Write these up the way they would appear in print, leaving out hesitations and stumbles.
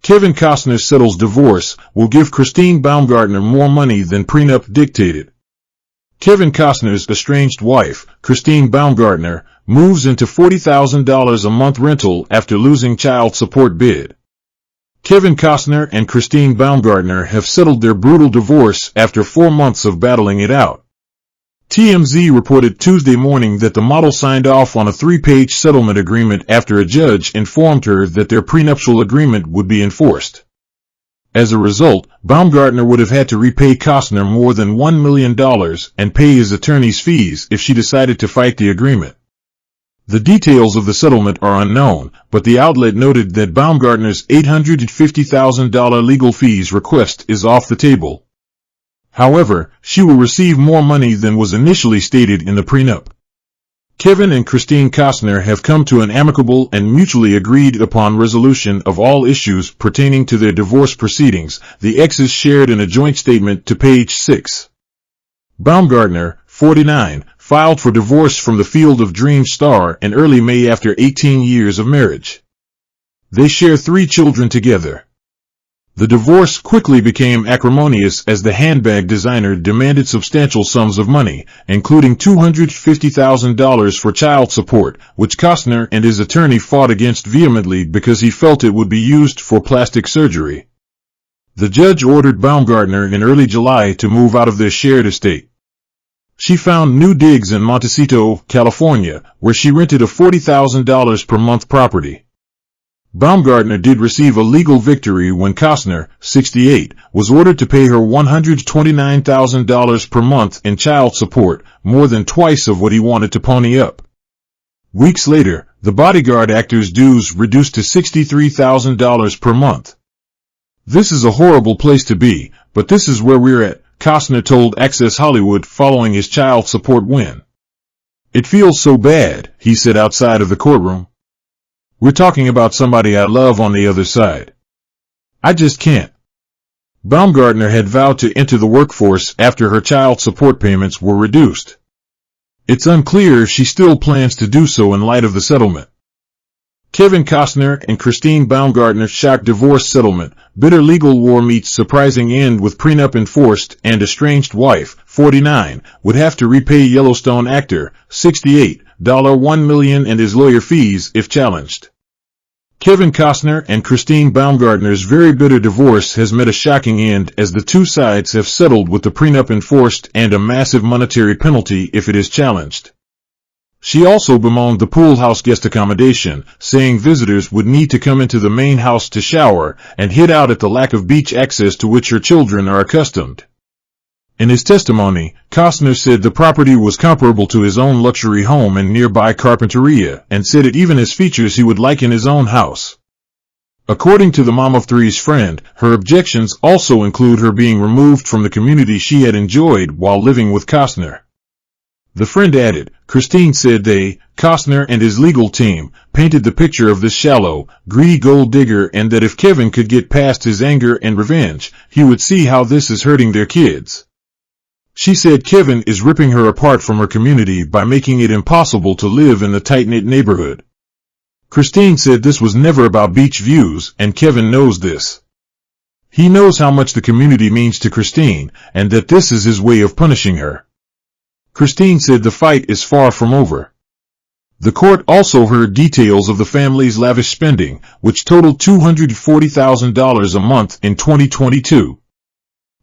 Kevin Costner settles divorce, will give Christine Baumgartner more money than prenup dictated. Kevin Costner's estranged wife, Christine Baumgartner, moves into $40,000 a month rental after losing child support bid. Kevin Costner and Christine Baumgartner have settled their brutal divorce after 4 months of battling it out. TMZ reported Tuesday morning that the model signed off on a 3-page settlement agreement after a judge informed her that their prenuptial agreement would be enforced. As a result, Baumgartner would have had to repay Costner more than $1 million and pay his attorney's fees if she decided to fight the agreement. The details of the settlement are unknown, but the outlet noted that Baumgartner's $850,000 legal fees request is off the table. However, she will receive more money than was initially stated in the prenup. Kevin and Christine Costner have come to an amicable and mutually agreed upon resolution of all issues pertaining to their divorce proceedings, the exes shared in a joint statement to Page 6. Baumgartner, 49, filed for divorce from the Field of Dreams star in early May after 18 years of marriage. They share 3 children together. The divorce quickly became acrimonious as the handbag designer demanded substantial sums of money, including $250,000 for child support, which Costner and his attorney fought against vehemently because he felt it would be used for plastic surgery. The judge ordered Baumgartner in early July to move out of their shared estate. She found new digs in Montecito, California, where she rented a $40,000 per month property. Baumgartner did receive a legal victory when Costner, 68, was ordered to pay her $129,000 per month in child support, more than twice of what he wanted to pony up. Weeks later, the Bodyguard actor's dues reduced to $63,000 per month. "This is a horrible place to be, but this is where we're at," Costner told Access Hollywood following his child support win. "It feels so bad," he said outside of the courtroom. "We're talking about somebody I love on the other side. I just can't." Baumgartner had vowed to enter the workforce after her child support payments were reduced. It's unclear if she still plans to do so in light of the settlement. Kevin Costner and Christine Baumgartner's shock divorce settlement, bitter legal war meets surprising end with prenup enforced, and estranged wife, 49, would have to repay Yellowstone actor, 68, $1 million and his lawyer fees if challenged. Kevin Costner and Christine Baumgartner's very bitter divorce has met a shocking end as the two sides have settled with the prenup enforced and a massive monetary penalty if it is challenged. She also bemoaned the pool house guest accommodation, saying visitors would need to come into the main house to shower and hid out at the lack of beach access to which her children are accustomed. In his testimony, Costner said the property was comparable to his own luxury home in nearby Carpinteria and said it even has features he would like in his own house. According to the mom of three's friend, her objections also include her being removed from the community she had enjoyed while living with Costner. The friend added, Christine said they, Costner and his legal team, painted the picture of this shallow, greedy gold digger and that if Kevin could get past his anger and revenge, he would see how this is hurting their kids. She said Kevin is ripping her apart from her community by making it impossible to live in the tight-knit neighborhood. Christine said this was never about beach views, and Kevin knows this. He knows how much the community means to Christine, and that this is his way of punishing her. Christine said the fight is far from over. The court also heard details of the family's lavish spending, which totaled $240,000 a month in 2022.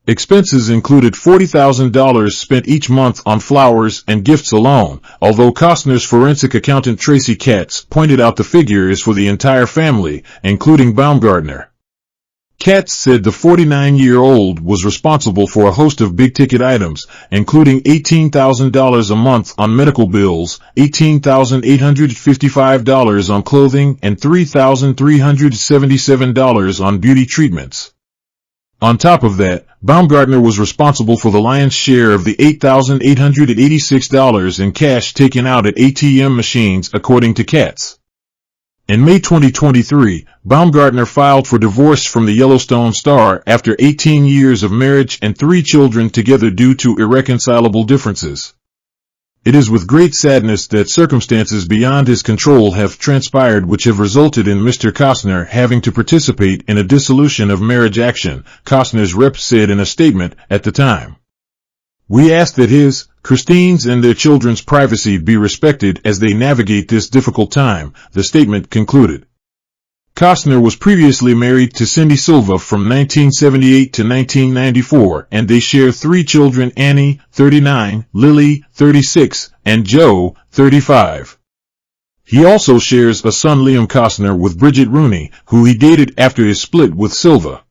Expenses included $40,000 spent each month on flowers and gifts alone, although Costner's forensic accountant Tracy Katz pointed out the figure is for the entire family, including Baumgartner. Katz said the 49-year-old was responsible for a host of big-ticket items, including $18,000 a month on medical bills, $18,855 on clothing, and $3,377 on beauty treatments. On top of that, Baumgartner was responsible for the lion's share of the $8,886 in cash taken out at ATM machines, according to Katz. In May 2023, Baumgartner filed for divorce from the Yellowstone star after 18 years of marriage and 3 children together due to irreconcilable differences. It is with great sadness that circumstances beyond his control have transpired which have resulted in Mr. Costner having to participate in a dissolution of marriage action, Costner's rep said in a statement at the time. We ask that his, Christine's and their children's privacy be respected as they navigate this difficult time, the statement concluded. Costner was previously married to Cindy Silva from 1978 to 1994, and they share 3 children: Annie, 39, Lily, 36, and Joe, 35. He also shares a son, Liam Costner, with Bridget Rooney, who he dated after his split with Silva.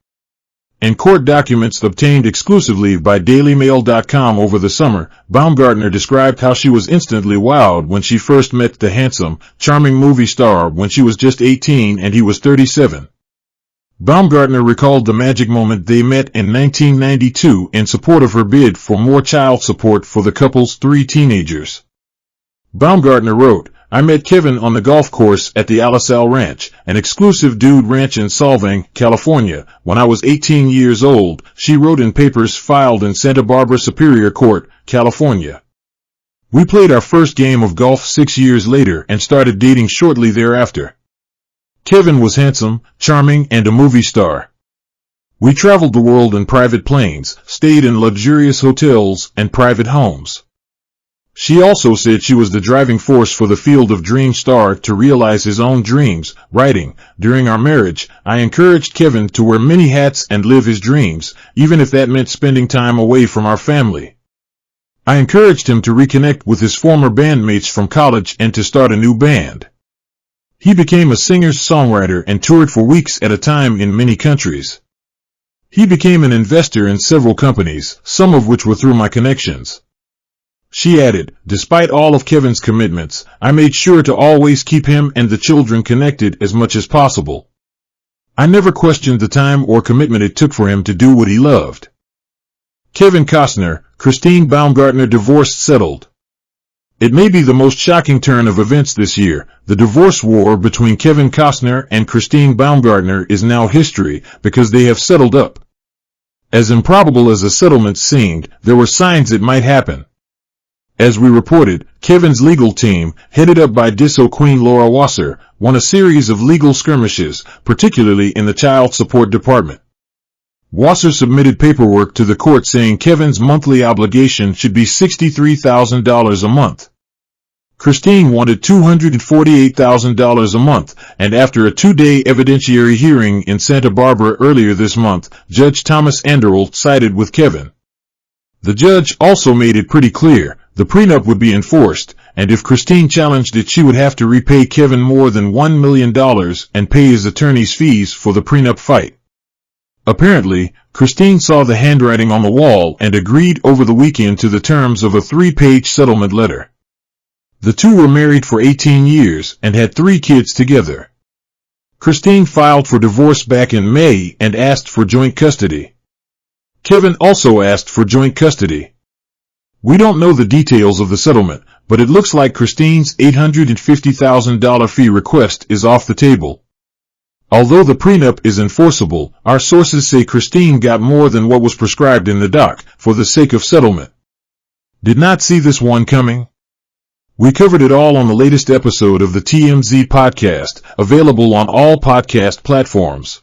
In court documents obtained exclusively by DailyMail.com over the summer, Baumgartner described how she was instantly wowed when she first met the handsome, charming movie star when she was just 18 and he was 37. Baumgartner recalled the magic moment they met in 1992 in support of her bid for more child support for the couple's 3 teenagers. Baumgartner wrote, I met Kevin on the golf course at the Alisal Ranch, an exclusive dude ranch in Solvang, California, when I was 18 years old, she wrote in papers filed in Santa Barbara Superior Court, California. We played our first game of golf 6 years later and started dating shortly thereafter. Kevin was handsome, charming, and a movie star. We traveled the world in private planes, stayed in luxurious hotels and private homes. She also said she was the driving force for the Field of Dreams star to realize his own dreams, writing, during our marriage, I encouraged Kevin to wear many hats and live his dreams, even if that meant spending time away from our family. I encouraged him to reconnect with his former bandmates from college and to start a new band. He became a singer-songwriter and toured for weeks at a time in many countries. He became an investor in several companies, some of which were through my connections. She added, despite all of Kevin's commitments, I made sure to always keep him and the children connected as much as possible. I never questioned the time or commitment it took for him to do what he loved. Kevin Costner, Christine Baumgartner divorced settled. It may be the most shocking turn of events this year. The divorce war between Kevin Costner and Christine Baumgartner is now history because they have settled up. As improbable as the settlement seemed, there were signs it might happen. As we reported, Kevin's legal team, headed up by Disso Queen Laura Wasser, won a series of legal skirmishes, particularly in the child support department. Wasser submitted paperwork to the court saying Kevin's monthly obligation should be $63,000 a month. Christine wanted $248,000 a month, and after a 2-day evidentiary hearing in Santa Barbara earlier this month, Judge Thomas Anderl sided with Kevin. The judge also made it pretty clear the prenup would be enforced, and if Christine challenged it she would have to repay Kevin more than $1 million and pay his attorney's fees for the prenup fight. Apparently, Christine saw the handwriting on the wall and agreed over the weekend to the terms of a 3-page settlement letter. The two were married for 18 years and had 3 kids together. Christine filed for divorce back in May and asked for joint custody. Kevin also asked for joint custody. We don't know the details of the settlement, but it looks like Christine's $850,000 fee request is off the table. Although the prenup is enforceable, our sources say Christine got more than what was prescribed in the doc, for the sake of settlement. Did not see this one coming? We covered it all on the latest episode of the TMZ podcast, available on all podcast platforms.